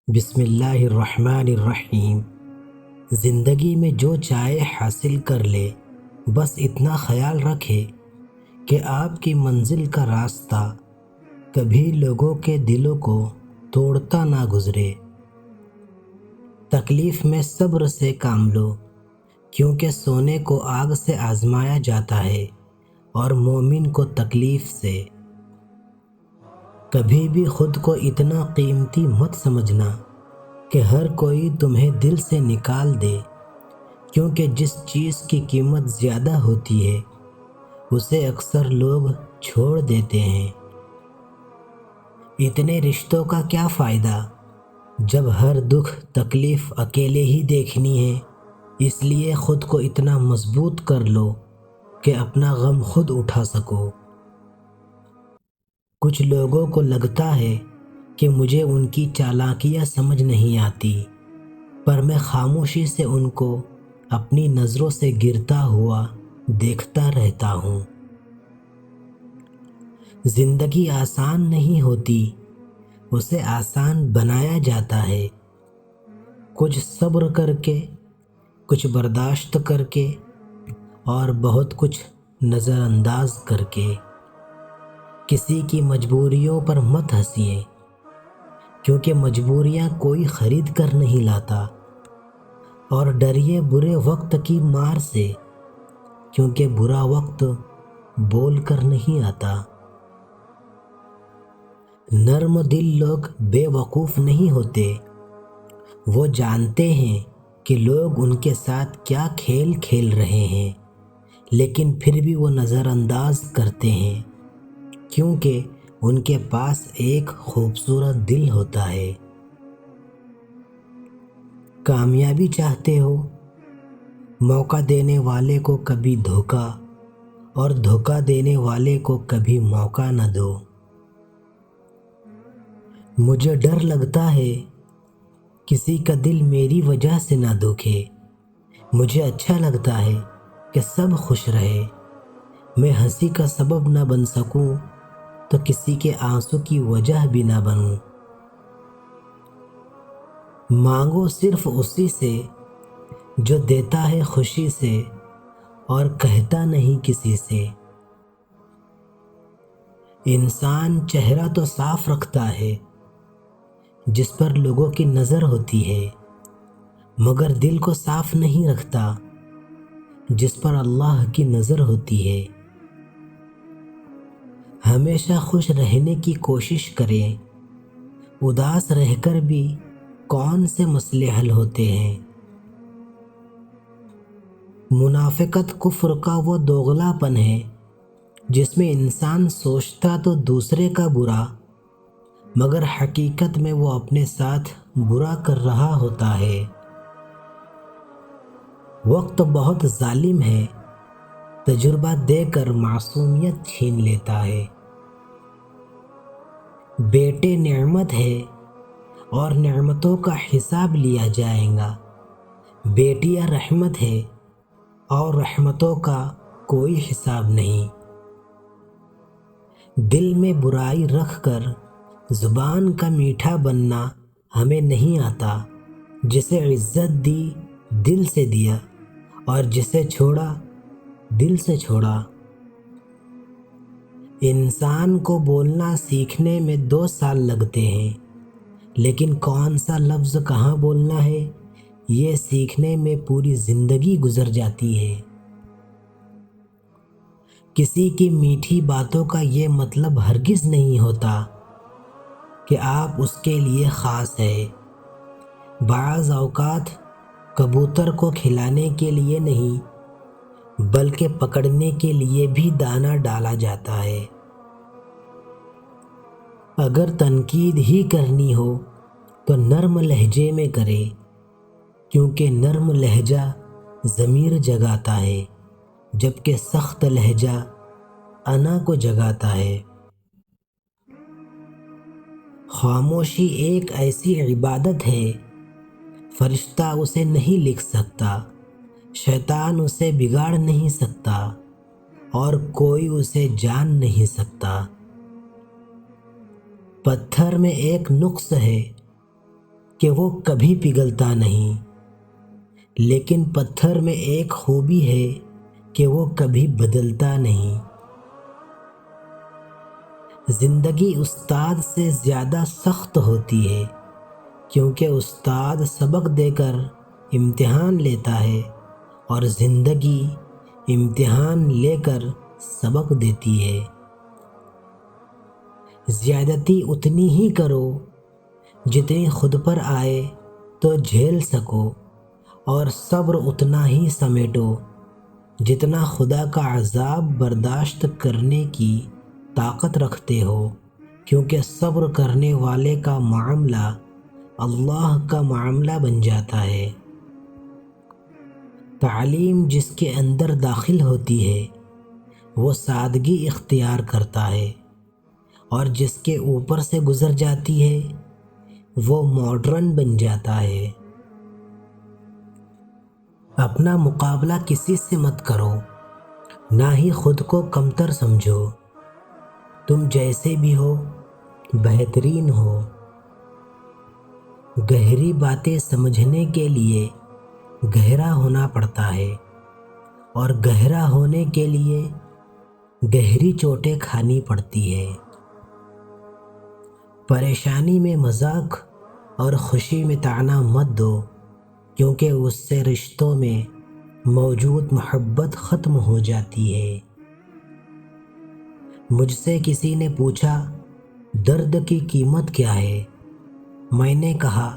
بسم اللہ الرحمن الرحیم۔ زندگی میں جو چاہے حاصل کر لے، بس اتنا خیال رکھے کہ آپ کی منزل کا راستہ کبھی لوگوں کے دلوں کو توڑتا نہ گزرے۔ تکلیف میں صبر سے کام لو، کیونکہ سونے کو آگ سے آزمایا جاتا ہے اور مومن کو تکلیف سے۔ کبھی بھی خود کو اتنا قیمتی مت سمجھنا کہ ہر کوئی تمہیں دل سے نکال دے، کیونکہ جس چیز کی قیمت زیادہ ہوتی ہے اسے اکثر لوگ چھوڑ دیتے ہیں۔ اتنے رشتوں کا کیا فائدہ جب ہر دکھ تکلیف اکیلے ہی دیکھنی ہے؟ اس لیے خود کو اتنا مضبوط کر لو کہ اپنا غم خود اٹھا سکو۔ کچھ لوگوں کو لگتا ہے کہ مجھے ان کی چالاکیاں سمجھ نہیں آتی، پر میں خاموشی سے ان کو اپنی نظروں سے گرتا ہوا دیکھتا رہتا ہوں۔ زندگی آسان نہیں ہوتی، اسے آسان بنایا جاتا ہے۔ کچھ صبر کر کے، کچھ برداشت کر کے، اور بہت کچھ نظر انداز کر کے۔ کسی کی مجبوریوں پر مت ہنسیے، کیونکہ مجبوریاں کوئی خرید کر نہیں لاتا، اور ڈریے برے وقت کی مار سے، کیونکہ برا وقت بول کر نہیں آتا۔ نرم دل لوگ بے وقوف نہیں ہوتے، وہ جانتے ہیں کہ لوگ ان کے ساتھ کیا کھیل کھیل رہے ہیں، لیکن پھر بھی وہ نظر انداز کرتے ہیں، کیونکہ ان کے پاس ایک خوبصورت دل ہوتا ہے۔ کامیابی چاہتے ہو؟ موقع دینے والے کو کبھی دھوکا، اور دھوکا دینے والے کو کبھی موقع نہ دو۔ مجھے ڈر لگتا ہے کسی کا دل میری وجہ سے نہ دکھے۔ مجھے اچھا لگتا ہے کہ سب خوش رہے۔ میں ہنسی کا سبب نہ بن سکوں تو کسی کے آنسو کی وجہ بھی نہ بنوں۔ مانگو صرف اسی سے جو دیتا ہے خوشی سے، اور کہتا نہیں کسی سے۔ انسان چہرہ تو صاف رکھتا ہے جس پر لوگوں کی نظر ہوتی ہے، مگر دل کو صاف نہیں رکھتا جس پر اللہ کی نظر ہوتی ہے۔ ہمیشہ خوش رہنے کی کوشش کریں، اداس رہ کر بھی کون سے مسئلے حل ہوتے ہیں۔ منافقت کفر کا وہ دوغلا پن ہے جس میں انسان سوچتا تو دوسرے کا برا، مگر حقیقت میں وہ اپنے ساتھ برا کر رہا ہوتا ہے۔ وقت بہت ظالم ہے، تجربہ دے کر معصومیت چھین لیتا ہے۔ بیٹے نعمت ہے اور نعمتوں کا حساب لیا جائے گا، بیٹیاں رحمت ہے اور رحمتوں کا کوئی حساب نہیں۔ دل میں برائی رکھ کر زبان کا میٹھا بننا ہمیں نہیں آتا۔ جسے عزت دی دل سے دیا، اور جسے چھوڑا دل سے چھوڑا۔ انسان کو بولنا سیکھنے میں 2 سال لگتے ہیں، لیکن کون سا لفظ کہاں بولنا ہے یہ سیکھنے میں پوری زندگی گزر جاتی ہے۔ کسی کی میٹھی باتوں کا یہ مطلب ہرگز نہیں ہوتا کہ آپ اس کے لیے خاص ہے۔ بعض اوقات کبوتر کو کھلانے کے لیے نہیں بلکہ پکڑنے کے لیے بھی دانہ ڈالا جاتا ہے۔ اگر تنقید ہی کرنی ہو تو نرم لہجے میں کرے، کیونکہ نرم لہجہ ضمیر جگاتا ہے، جبکہ سخت لہجہ انا کو جگاتا ہے۔ خاموشی ایک ایسی عبادت ہے، فرشتہ اسے نہیں لکھ سکتا، شیطان اسے بگاڑ نہیں سکتا، اور کوئی اسے جان نہیں سکتا۔ پتھر میں ایک نقص ہے، کہ وہ کبھی پگھلتا نہیں، لیکن پتھر میں ایک خوبی ہے کہ وہ کبھی بدلتا نہیں۔ زندگی استاد سے زیادہ سخت ہوتی ہے، کیونکہ استاد سبق دے کر امتحان لیتا ہے اور زندگی امتحان لے کر سبق دیتی ہے۔ زیادتی اتنی ہی کرو جتنی خود پر آئے تو جھیل سکو، اور صبر اتنا ہی سمیٹو جتنا خدا کا عذاب برداشت کرنے کی طاقت رکھتے ہو، کیونکہ صبر کرنے والے کا معاملہ اللہ کا معاملہ بن جاتا ہے۔ تعلیم جس کے اندر داخل ہوتی ہے وہ سادگی اختیار کرتا ہے، اور جس کے اوپر سے گزر جاتی ہے وہ ماڈرن بن جاتا ہے۔ اپنا مقابلہ کسی سے مت کرو، نہ ہی خود کو کمتر سمجھو۔ تم جیسے بھی ہو بہترین ہو۔ گہری باتیں سمجھنے کے لیے گہرا ہونا پڑتا ہے، اور گہرا ہونے کے لیے گہری چوٹیں کھانی پڑتی ہے۔ پریشانی میں مذاق اور خوشی میں طعنہ مت دو، کیونکہ اس سے رشتوں میں موجود محبت ختم ہو جاتی ہے۔ مجھ سے کسی نے پوچھا درد کی قیمت کیا ہے؟ میں نے کہا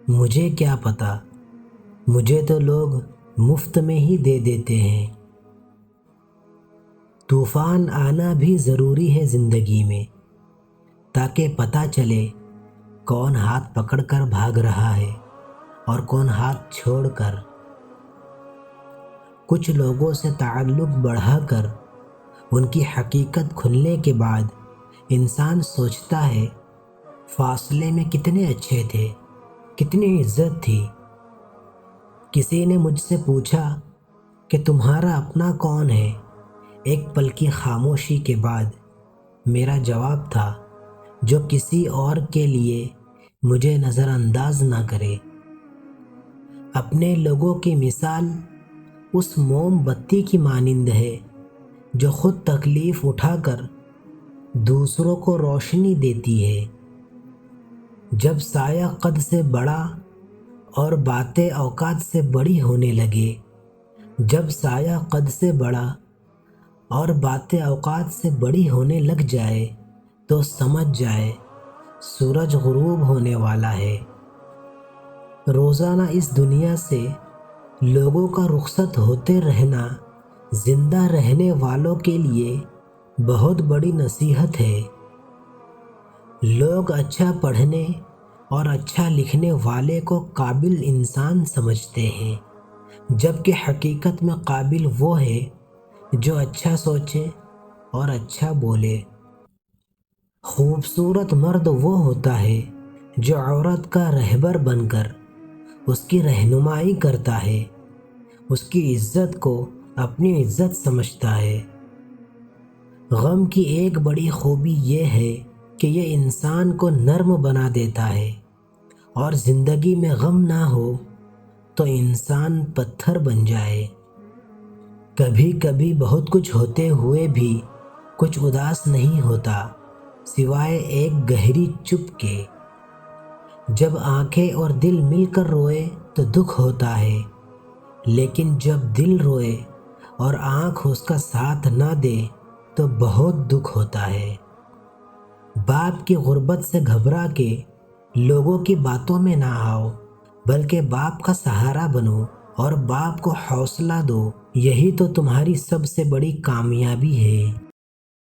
مجھے کیا پتہ، مجھے تو لوگ مفت میں ہی دے دیتے ہیں۔ طوفان آنا بھی ضروری ہے زندگی میں، تاکہ پتہ چلے کون ہاتھ پکڑ کر بھاگ رہا ہے اور کون ہاتھ چھوڑ کر۔ کچھ لوگوں سے تعلق بڑھا کر ان کی حقیقت کھلنے کے بعد انسان سوچتا ہے فاصلے میں کتنے اچھے تھے، کتنی عزت تھی۔ کسی نے مجھ سے پوچھا کہ تمہارا اپنا کون ہے؟ ایک پل کی خاموشی کے بعد میرا جواب تھا، جو کسی اور کے لیے مجھے نظر انداز نہ کرے۔ اپنے لوگوں کی مثال اس موم بتی کی مانند ہے جو خود تکلیف اٹھا کر دوسروں کو روشنی دیتی ہے۔ جب سایہ قد سے بڑا اور باتیں اوقات سے بڑی ہونے لگے، جب سایہ قد سے بڑا اور باتیں اوقات سے بڑی ہونے لگ جائے تو سمجھ جائے سورج غروب ہونے والا ہے۔ روزانہ اس دنیا سے لوگوں کا رخصت ہوتے رہنا زندہ رہنے والوں کے لیے بہت بڑی نصیحت ہے۔ لوگ اچھا پڑھنے اور اچھا لکھنے والے کو قابل انسان سمجھتے ہیں، جبکہ حقیقت میں قابل وہ ہے جو اچھا سوچے اور اچھا بولے۔ خوبصورت مرد وہ ہوتا ہے جو عورت کا رہبر بن کر اس کی رہنمائی کرتا ہے، اس کی عزت کو اپنی عزت سمجھتا ہے۔ غم کی ایک بڑی خوبی یہ ہے کہ یہ انسان کو نرم بنا دیتا ہے، اور زندگی میں غم نہ ہو تو انسان پتھر بن جائے۔ کبھی کبھی بہت کچھ ہوتے ہوئے بھی کچھ اداس نہیں ہوتا سوائے ایک گہری چپ کے۔ جب آنکھیں اور دل مل کر روئے تو دکھ ہوتا ہے، لیکن جب دل روئے اور آنکھ اس کا ساتھ نہ دے تو بہت دکھ ہوتا ہے۔ باپ کی غربت سے گھبرا کے لوگوں کی باتوں میں نہ آؤ، بلکہ باپ کا سہارا بنو اور باپ کو حوصلہ دو۔ یہی تو تمہاری سب سے بڑی کامیابی ہے۔